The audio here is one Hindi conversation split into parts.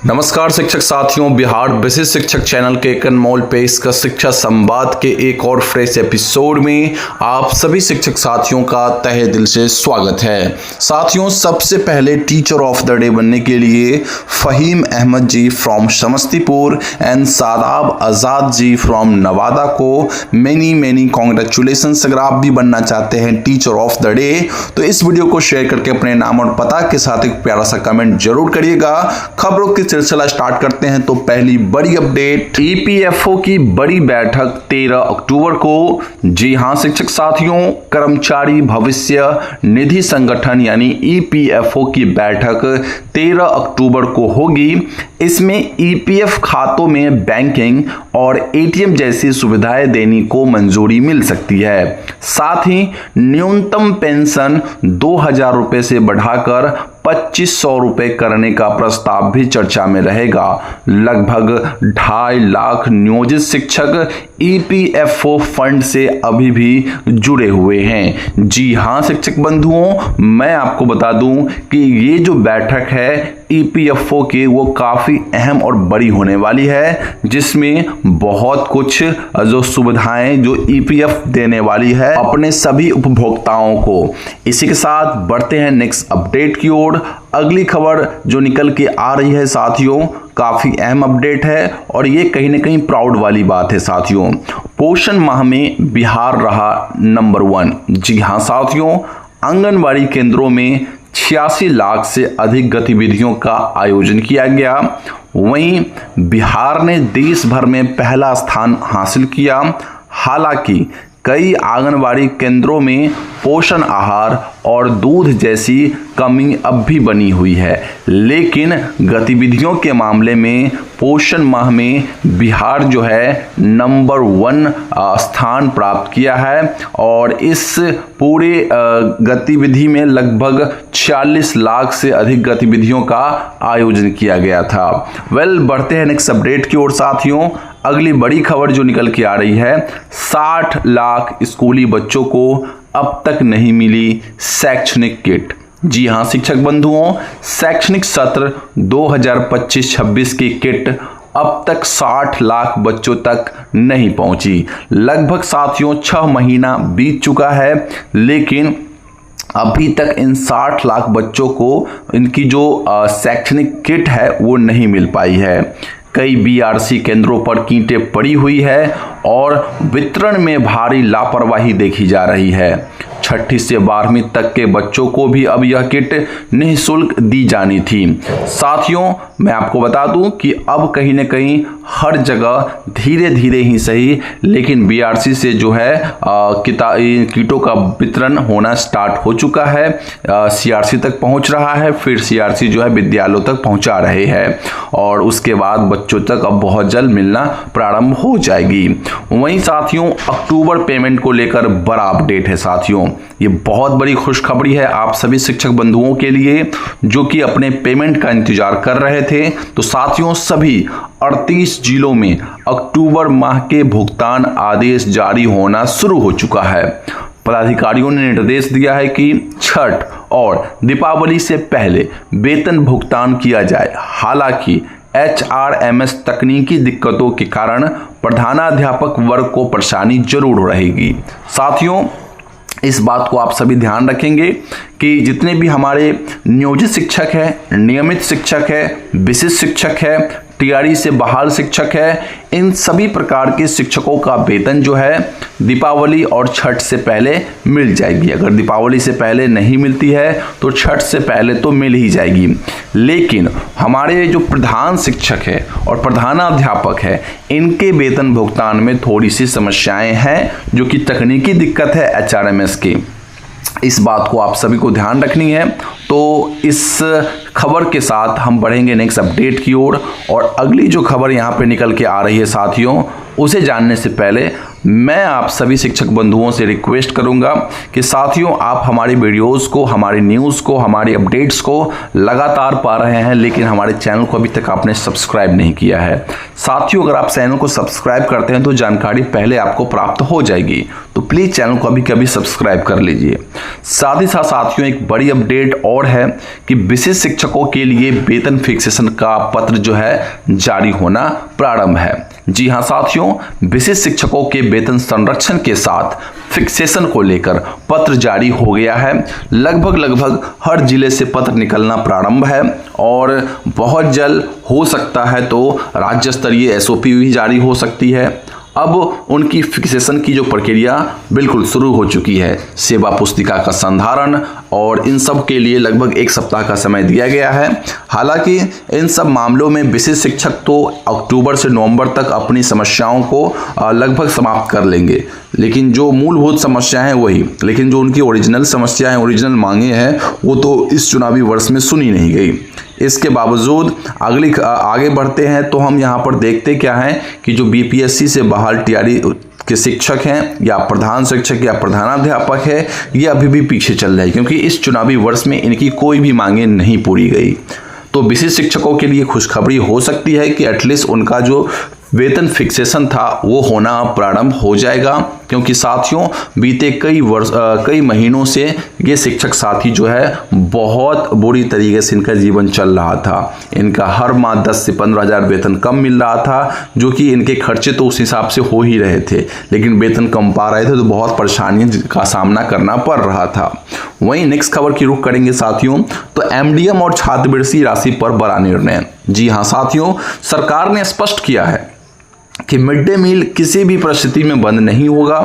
नमस्कार शिक्षक साथियों, बिहार बेसिक शिक्षक चैनल के एक अनमोल पेश का शिक्षा संवाद के एक और फ्रेश एपिसोड में आप सभी शिक्षक साथियों का तहे दिल से स्वागत है। साथियों, सबसे पहले टीचर ऑफ द डे बनने के लिए Fahim Ahmed ji from Samastipur and Sadab Azad ji from Nawada को मेनी कॉन्ग्रेचुलेशंस। अगर आप भी बनना चाहते हैं टीचर ऑफ द डे तो इस वीडियो को शेयर करके अपने नाम और पता के साथ एक प्यारा सा कमेंट जरूर करिएगा। खबरों की सिलसिला स्टार्ट करते हैं तो पहली बड़ी अपडेट, ईपीएफओ की बड़ी बैठक 13 अक्टूबर को। जी हां शिक्षक साथियों, कर्मचारी भविष्य निधि संगठन यानी ईपीएफओ की बैठक 13 अक्टूबर को होगी। इसमें ईपीएफ खातों में बैंकिंग और एटीएम जैसी सुविधाएं देने को मंजूरी मिल सकती है। साथ ही न्यूनतम पेंशन 2000 रुपए से बढ़ाकर 2500 रुपए करने का प्रस्ताव भी चर्चा में रहेगा। लगभग 2.5 लाख नियोजित शिक्षक ईपीएफओ फंड से अभी भी जुड़े हुए हैं। जी हां शिक्षक बंधुओं, मैं आपको बता दूं कि ये जो बैठक है ईपीएफओ की वो काफी अहम और बड़ी होने वाली है, जिसमें बहुत कुछ जो सुविधाएं जो ईपीएफ देने वाली है अपने सभी उपभोक्ताओं को। इसी के साथ बढ़ते हैं नेक्स्ट अपडेट की ओर। अगली खबर जो निकल के आ रही है साथियों, काफी अहम अपडेट है और ये कहीं ना कहीं प्राउड वाली बात है साथियों। पोषण माह में बिहार रहा नंबर 1। जी हां साथियों, आंगनबाड़ी केंद्रों में 86 लाख से अधिक गतिविधियों का आयोजन किया गया। वहीं बिहार ने देश भर में पहला स्थान हासिल किया। हालांकि कई आंगनबाड़ी केंद्रों में पोषण आहार और दूध जैसी कमी अब भी बनी हुई है, लेकिन गतिविधियों के मामले में पोषण माह में बिहार जो है नंबर 1 स्थान प्राप्त किया है और इस पूरे गतिविधि में लगभग 46 लाख से अधिक गतिविधियों का आयोजन किया गया था। बढ़ते हैं नेक्स्ट अपडेट की ओर साथियों। अगली बड़ी खबर जो निकल के आ रही है, 60 लाख स्कूली बच्चों को अब तक नहीं मिली शैक्षणिक किट। जी हां शिक्षक बंधुओं, शैक्षणिक सत्र 2025-26 की किट अब तक 60 लाख बच्चों तक नहीं पहुंची। लगभग साथियों 6 महीना बीत चुका है, लेकिन अभी तक इन 60 लाख बच्चों को इनकी जो शैक्षणिक किट है वो नहीं मिल पाई है। कई बीआरसी केंद्रों पर कीटें पड़ी हुई है और वितरण में भारी लापरवाही देखी जा रही है। 6ठी से 12वीं तक के बच्चों को भी अब यह किट निःशुल्क दी जानी थी। साथियों, मैं आपको बता दूं कि अब कहीं न कहीं हर जगह धीरे धीरे ही सही, लेकिन बीआरसी से जो है किटों का वितरण होना स्टार्ट हो चुका है। सीआरसी तक पहुंच रहा है, फिर सीआरसी जो है विद्यालयों तक पहुंचा रहे हैं और उसके बाद बच्चों तक अब बहुत जल्द मिलना प्रारंभ हो जाएगी। वहीं साथियों, अक्टूबर पेमेंट को लेकर बड़ा अपडेट है साथियों। ये बहुत बड़ी खुशखबरी है आप सभी शिक्षक बंधुओं के लिए जो कि अपने पेमेंट का इंतजार कर रहे थे। तो साथियों, सभी 38 जिलों में अक्टूबर माह के भुगतान आदेश जारी होना शुरू हो चुका है। पदाधिकारियों ने निर्देश दिया है कि छठ और दीपावली से पहले वेतन भुगतान किया जाए। हालांकि HRMS तकनीकी दिक्कतों के कारण प्रधानाध्यापक वर्ग को परेशानी जरूर रहेगी। साथियों, इस बात को आप सभी ध्यान रखेंगे कि जितने भी हमारे नियोजित शिक्षक हैं, नियमित शिक्षक है, विशिष्ट शिक्षक है, टीआरई से बहाल शिक्षक है, इन सभी प्रकार के शिक्षकों का वेतन जो है दीपावली और छठ से पहले मिल जाएगी। अगर दीपावली से पहले नहीं मिलती है तो छठ से पहले तो मिल ही जाएगी। लेकिन हमारे जो प्रधान शिक्षक है और प्रधानाध्यापक है, इनके वेतन भुगतान में थोड़ी सी समस्याएं हैं जो कि तकनीकी दिक्कत है HRMS की। इस बात को आप सभी को ध्यान रखनी है। तो इस खबर के साथ हम बढ़ेंगे नेक्स्ट अपडेट की ओर और अगली जो खबर यहाँ पे निकल के आ रही है साथियों, उसे जानने से पहले मैं आप सभी शिक्षक बंधुओं से रिक्वेस्ट करूंगा कि साथियों आप हमारी वीडियोस को, हमारी न्यूज़ को, हमारी अपडेट्स को लगातार पा रहे हैं, लेकिन हमारे चैनल को अभी तक आपने सब्सक्राइब नहीं किया है। साथियों अगर आप चैनल को सब्सक्राइब करते हैं तो जानकारी पहले आपको प्राप्त हो जाएगी, तो प्लीज़ चैनल को अभी सब्सक्राइब कर लीजिए। साथ ही साथ साथियों एक बड़ी अपडेट और है कि विशेष शिक्षकों के लिए वेतन फिक्सेशन का पत्र जो है जारी होना प्रारंभ है। जी हाँ साथियों, विशेष शिक्षकों के वेतन संरक्षण के साथ फिक्सेशन को लेकर पत्र जारी हो गया है। लगभग हर जिले से पत्र निकलना प्रारंभ है और बहुत जल्द हो सकता है तो राज्य स्तरीय एसओपी भी जारी हो सकती है। अब उनकी फिक्सेशन की जो प्रक्रिया बिल्कुल शुरू हो चुकी है। सेवा पुस्तिका का संधारण और इन सब के लिए लगभग 1 सप्ताह का समय दिया गया है। हालांकि इन सब मामलों में विशेष शिक्षक तो अक्टूबर से नवंबर तक अपनी समस्याओं को लगभग समाप्त कर लेंगे, लेकिन जो मूलभूत समस्या है वही, लेकिन जो उनकी ओरिजिनल समस्या है, ओरिजिनल मांगे हैं, वो तो इस चुनावी वर्ष में सुनी नहीं गई। इसके बावजूद आगे बढ़ते हैं तो हम यहाँ पर देखते क्या हैं कि जो बीपीएससी से बहाल टीआरई के शिक्षक हैं या प्रधान शिक्षक या प्रधानाध्यापक है, ये अभी भी पीछे चल रहे हैं, क्योंकि इस चुनावी वर्ष में इनकी कोई भी मांगे नहीं पूरी गई। तो विशेष शिक्षकों के लिए खुशखबरी हो सकती है कि एटलीस्ट उनका जो वेतन फिक्सेशन था वो होना प्रारंभ हो जाएगा, क्योंकि साथियों बीते कई महीनों से ये शिक्षक साथी जो है बहुत बुरी तरीके से इनका जीवन चल रहा था। इनका हर माह 10 से 15 हज़ार वेतन कम मिल रहा था, जो कि इनके खर्चे तो उस हिसाब से हो ही रहे थे, लेकिन वेतन कम पा रहे थे तो बहुत परेशानियों का सामना करना पड़ रहा था। वहीं नेक्स्ट खबर की रुख करेंगे साथियों, तो एमडीएम और छात्रवृत्ति राशि पर बड़ा निर्णय। जी हाँ साथियों, सरकार ने स्पष्ट किया है कि मिड डे मील किसी भी परिस्थिति में बंद नहीं होगा।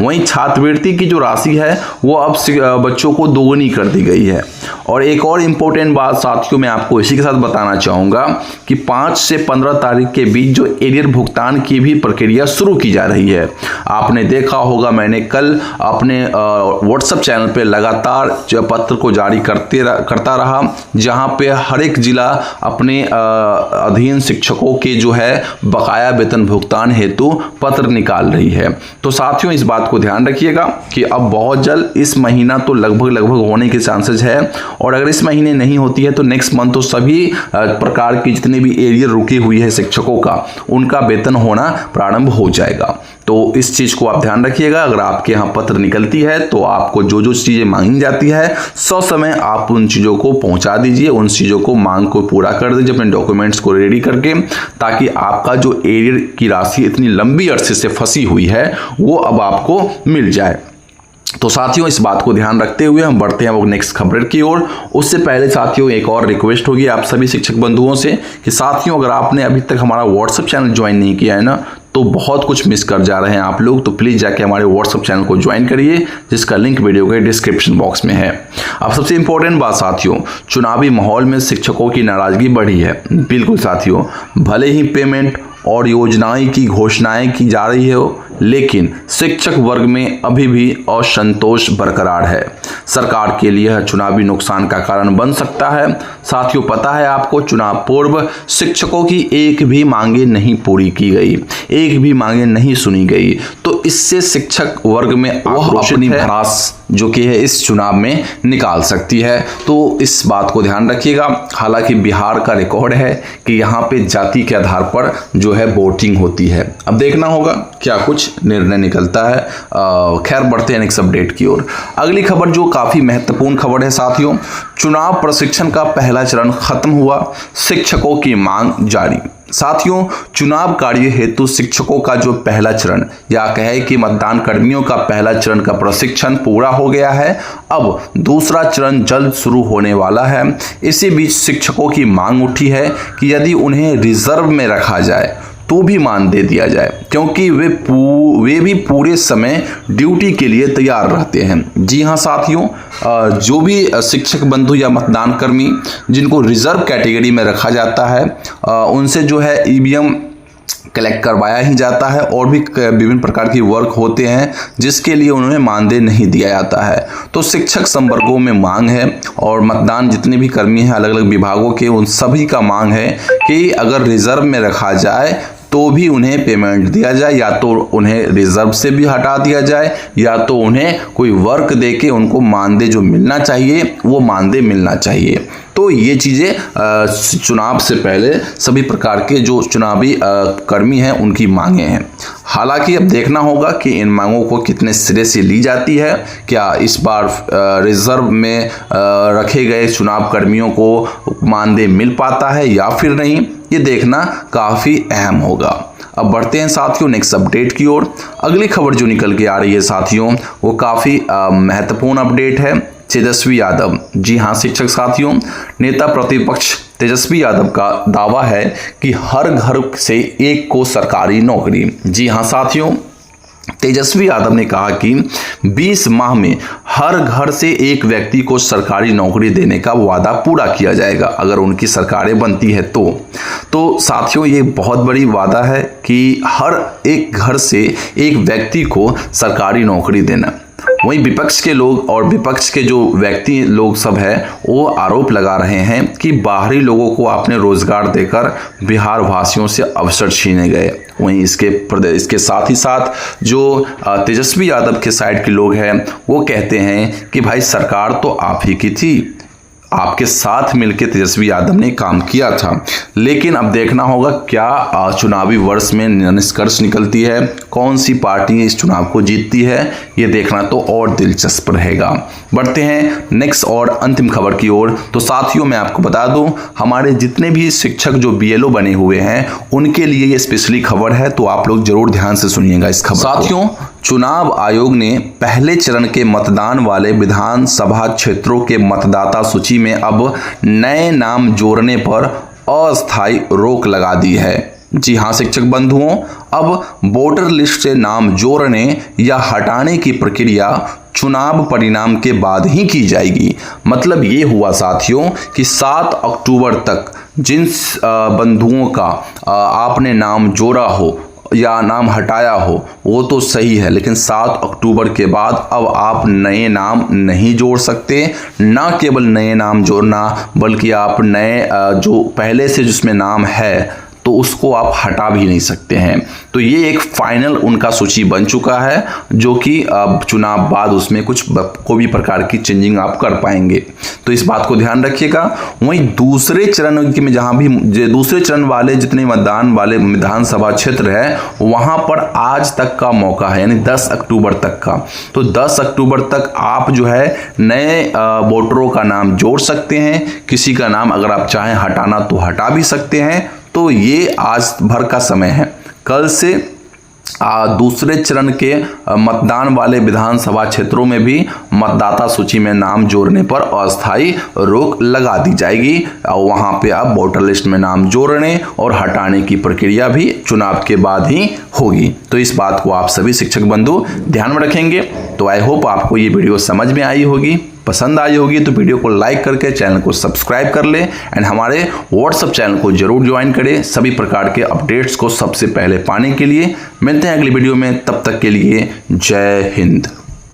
वहीं छात्रवृत्ति की जो राशि है वो अब बच्चों को दोगुनी कर दी गई है। और एक और इम्पोर्टेंट बात साथियों मैं आपको इसी के साथ बताना चाहूँगा कि 5 से 15 तारीख के बीच जो एरियर भुगतान की भी प्रक्रिया शुरू की जा रही है। आपने देखा होगा, मैंने कल अपने व्हाट्सएप चैनल पे लगातार पत्र को जारी करता रहा, जहाँ पे हर एक जिला अपने अधीन शिक्षकों के जो है बकाया वेतन भुगतान हेतु पत्र निकाल रही है। तो साथियों इस बात को ध्यान रखिएगा कि अब बहुत जल्द इस महीना तो लगभग होने के चांसेस है, और अगर इस महीने नहीं होती है तो नेक्स्ट मंथ तो सभी प्रकार की जितनी भी एरियर रुकी हुई है शिक्षकों का, उनका वेतन होना प्रारंभ हो जाएगा। तो इस चीज़ को आप ध्यान रखिएगा। अगर आपके यहाँ पत्र निकलती है तो आपको जो चीज़ें मांगी जाती है समय आप उन चीज़ों को पहुँचा दीजिए, उन चीज़ों को मांग को पूरा कर दीजिए अपने डॉक्यूमेंट्स को रेडी करके, ताकि आपका जो एरियर की राशि इतनी लंबी अरसे से फंसी हुई है वो अब आपको मिल जाए। तो साथियों इस बात को ध्यान रखते हुए हम बढ़ते हैं वो नेक्स्ट खबर की ओर। उससे पहले साथियों एक और रिक्वेस्ट होगी आप सभी शिक्षक बंधुओं से कि साथियों अगर आपने अभी तक हमारा व्हाट्सएप चैनल ज्वाइन नहीं किया है ना, तो बहुत कुछ मिस कर जा रहे हैं आप लोग। तो प्लीज़ जाके हमारे व्हाट्सएप चैनल को ज्वाइन करिए, जिसका लिंक वीडियो के डिस्क्रिप्शन बॉक्स में है। अब सबसे इंपॉर्टेंट बात साथियों, चुनावी माहौल में शिक्षकों की नाराजगी बढ़ी है। बिल्कुल साथियों, भले ही पेमेंट और योजनाएं की घोषणाएं की जा रही है, लेकिन शिक्षक वर्ग में अभी भी असंतोष बरकरार है। सरकार के लिए चुनावी नुकसान का कारण बन सकता है। साथियों पता है आपको, चुनाव पूर्व शिक्षकों की एक भी मांगे नहीं पूरी की गई, एक भी मांगे नहीं सुनी गई। तो इससे शिक्षक वर्ग में अपनी भड़ास जो कि है इस चुनाव में निकाल सकती है। तो इस बात को ध्यान रखिएगा। हालांकि बिहार का रिकॉर्ड है कि यहाँ पे जाति के आधार पर जो है वोटिंग होती है। अब देखना होगा क्या कुछ निर्णय निकलता है। खैर बढ़ते हैं नेक्स्ट अपडेट की ओर। अगली खबर जो काफी महत्वपूर्ण खबर है साथियों, चुनाव प्रशिक्षण का पहला चरण खत्म हुआ, शिक्षकों की मांग जारी। साथियों चुनाव कार्य हेतु शिक्षकों का जो पहला चरण या कहे कि मतदान कर्मियों का पहला चरण का प्रशिक्षण पूरा हो गया है। अब दूसरा चरण जल्द शुरू होने वाला है। इसी बीच शिक्षकों की मांग उठी है कि यदि उन्हें रिजर्व में रखा जाए तो भी मान दे दिया जाए, क्योंकि वे भी पूरे समय ड्यूटी के लिए तैयार रहते हैं। जी हाँ साथियों, जो भी शिक्षक बंधु या मतदान कर्मी जिनको रिजर्व कैटेगरी में रखा जाता है, उनसे जो है ईवीएम कलेक्ट करवाया ही जाता है और भी विभिन्न प्रकार की वर्क होते हैं जिसके लिए उन्हें मानदेय नहीं दिया जाता है। तो शिक्षक संवर्गों में मांग है और मतदान जितने भी कर्मी हैं अलग अलग विभागों के, उन सभी का मांग है कि अगर रिजर्व में रखा जाए तो भी उन्हें पेमेंट दिया जाए, या तो उन्हें रिजर्व से भी हटा दिया जाए, या तो उन्हें कोई वर्क देके उनको मानदेय जो मिलना चाहिए वो मानदेय मिलना चाहिए। तो ये चीज़ें चुनाव से पहले सभी प्रकार के जो चुनावी कर्मी हैं उनकी मांगे हैं। हालांकि अब देखना होगा कि इन मांगों को कितने सिरे से ली जाती है। क्या इस बार रिजर्व में रखे गए चुनाव कर्मियों को मानदेय मिल पाता है या फिर नहीं, ये देखना काफ़ी अहम होगा। अब बढ़ते हैं साथियों नेक्स्ट अपडेट की ओर। अगली खबर जो निकल के आ रही है साथियों वो काफ़ी महत्वपूर्ण अपडेट है। तेजस्वी यादव, जी हाँ शिक्षक साथियों, नेता प्रतिपक्ष तेजस्वी यादव का दावा है कि हर घर से एक को सरकारी नौकरी। जी हाँ साथियों, तेजस्वी यादव ने कहा कि 20 माह में हर घर से एक व्यक्ति को सरकारी नौकरी देने का वादा पूरा किया जाएगा अगर उनकी सरकारें बनती है तो साथियों ये बहुत बड़ी वादा है कि हर एक घर से एक व्यक्ति को सरकारी नौकरी देना। वहीं विपक्ष के लोग और विपक्ष के जो व्यक्ति लोग सब है वो आरोप लगा रहे हैं कि बाहरी लोगों को आपने रोजगार देकर बिहार वासियों से अवसर छीने गए। वहीं इसके साथ ही साथ जो तेजस्वी यादव के साइड के लोग हैं वो कहते हैं कि भाई सरकार तो आप ही की थी, आपके साथ मिलकर तेजस्वी यादव ने काम किया था। लेकिन अब देखना होगा क्या चुनावी वर्ष में निष्कर्ष निकलती है, कौन सी पार्टी इस चुनाव को जीतती है, ये देखना तो और दिलचस्प रहेगा। बढ़ते हैं नेक्स्ट और अंतिम खबर की ओर। तो साथियों मैं आपको बता दूं, हमारे जितने भी शिक्षक जो BLO बने हुए हैं उनके लिए ये स्पेशली खबर है, तो आप लोग जरूर ध्यान से सुनिएगा इस खबर। साथियों चुनाव आयोग ने पहले चरण के मतदान वाले विधानसभा क्षेत्रों के मतदाता सूची में अब नए नाम जोड़ने पर अस्थायी रोक लगा दी है। जी हाँ शिक्षक बंधुओं, अब वोटर लिस्ट से नाम जोड़ने या हटाने की प्रक्रिया चुनाव परिणाम के बाद ही की जाएगी। मतलब ये हुआ साथियों कि 7 अक्टूबर तक जिन बंधुओं का आपने नाम जोड़ा हो या नाम हटाया हो वो तो सही है, लेकिन 7 अक्टूबर के बाद अब आप नए नाम नहीं जोड़ सकते। ना केवल नए नाम जोड़ना बल्कि आप नए जो पहले से जिसमें नाम है तो उसको आप हटा भी नहीं सकते हैं। तो ये एक फाइनल उनका सूची बन चुका है जो कि अब चुनाव बाद उसमें कोई भी प्रकार की चेंजिंग आप कर पाएंगे, तो इस बात को ध्यान रखिएगा। वहीं दूसरे चरण में जहां भी दूसरे चरण वाले जितने मतदान वाले विधानसभा क्षेत्र है वहां पर आज तक का मौका है, यानी 10 अक्टूबर तक का। तो 10 अक्टूबर तक आप जो है नए वोटरों का नाम जोड़ सकते हैं। किसी का नाम अगर आप चाहें हटाना तो हटा भी सकते हैं। तो ये आज भर का समय है। कल से दूसरे चरण के मतदान वाले विधानसभा क्षेत्रों में भी मतदाता सूची में नाम जोड़ने पर अस्थायी रोक लगा दी जाएगी और वहां पे आप वोटर लिस्ट में नाम जोड़ने और हटाने की प्रक्रिया भी चुनाव के बाद ही होगी। तो इस बात को आप सभी शिक्षक बंधु ध्यान में रखेंगे। तो आई होप आपको ये वीडियो समझ में आई होगी, पसंद आई होगी। तो वीडियो को लाइक करके चैनल को सब्सक्राइब कर ले एंड हमारे व्हाट्सएप चैनल को जरूर ज्वाइन करें सभी प्रकार के अपडेट्स को सबसे पहले पाने के लिए। मिलते हैं अगली वीडियो में, तब तक के लिए जय हिंद।